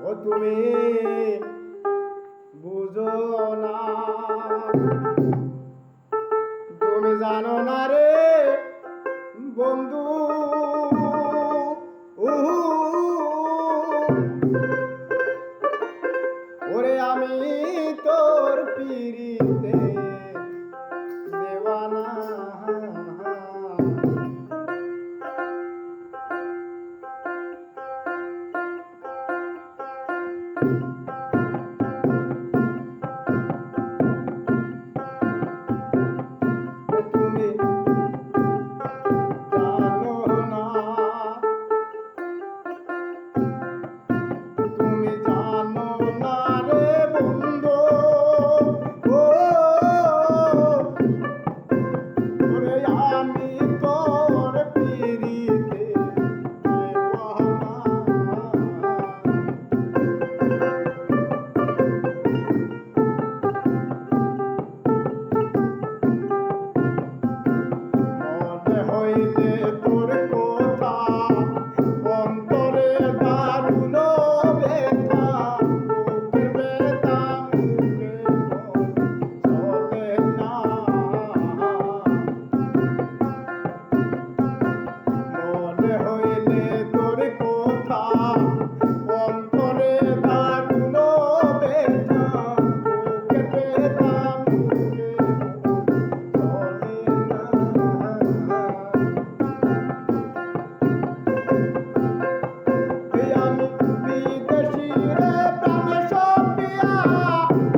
ও তুমি বুঝো না, তুমি জানো না রে বন্ধু, উহু, ওরে আমি তোর পিরিতে দেওয়ানা। তুমি জানো না, তুমি জানো না রে বন্ধু, ও ওরে আমি তোর পিরিতে দেওয়ানা। মনে হইলে তোর কথা অন্তরে দারুণ ব্যথা, বুকের ব্যথা মুখে চলে না। মনে হইলে তোর কথা অন্তরে দারুণ ব্যথা, বুকের ব্যথা মুখে চলে না। আমি বিদেশি রে প্রাণ সপিয়া,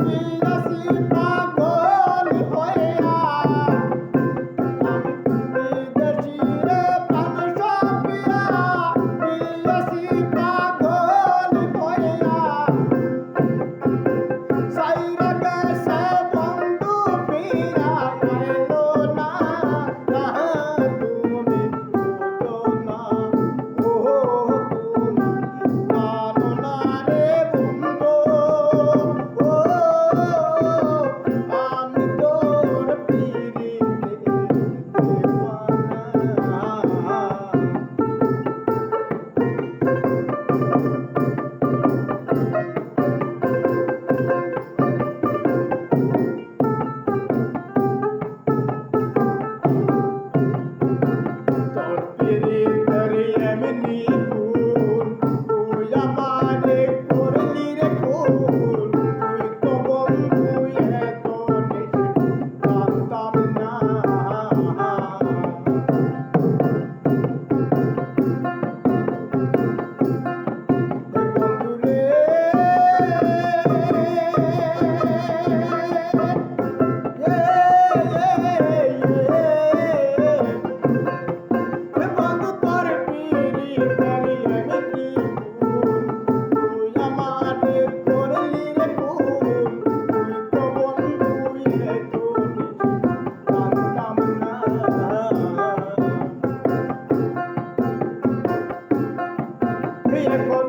গিয়াছি পাগল হইয়া। আমি বিদেশি রে প্রাণ সপিয়া, গিয়াছি পাগল হইয়া। সাইরা গেছে বন্ধু ফিরা আইলো না, তুমি বুঝো না, ও তুমি জানো না রে বন্ধু, ও আমি তোর পিরিতে দেওয়ানা। তোর পিরিতের এমনি গুণ, তুই আমারে করলি রে খুন। তুই তো বন্ধু এত জানতাম না। বন্ধু রে, বন্ধু তোর পিরিতের এমনি গুণ, তুই আমারে করলি রে খুন। তুই তো বন্ধু এত জানতাম না। এখন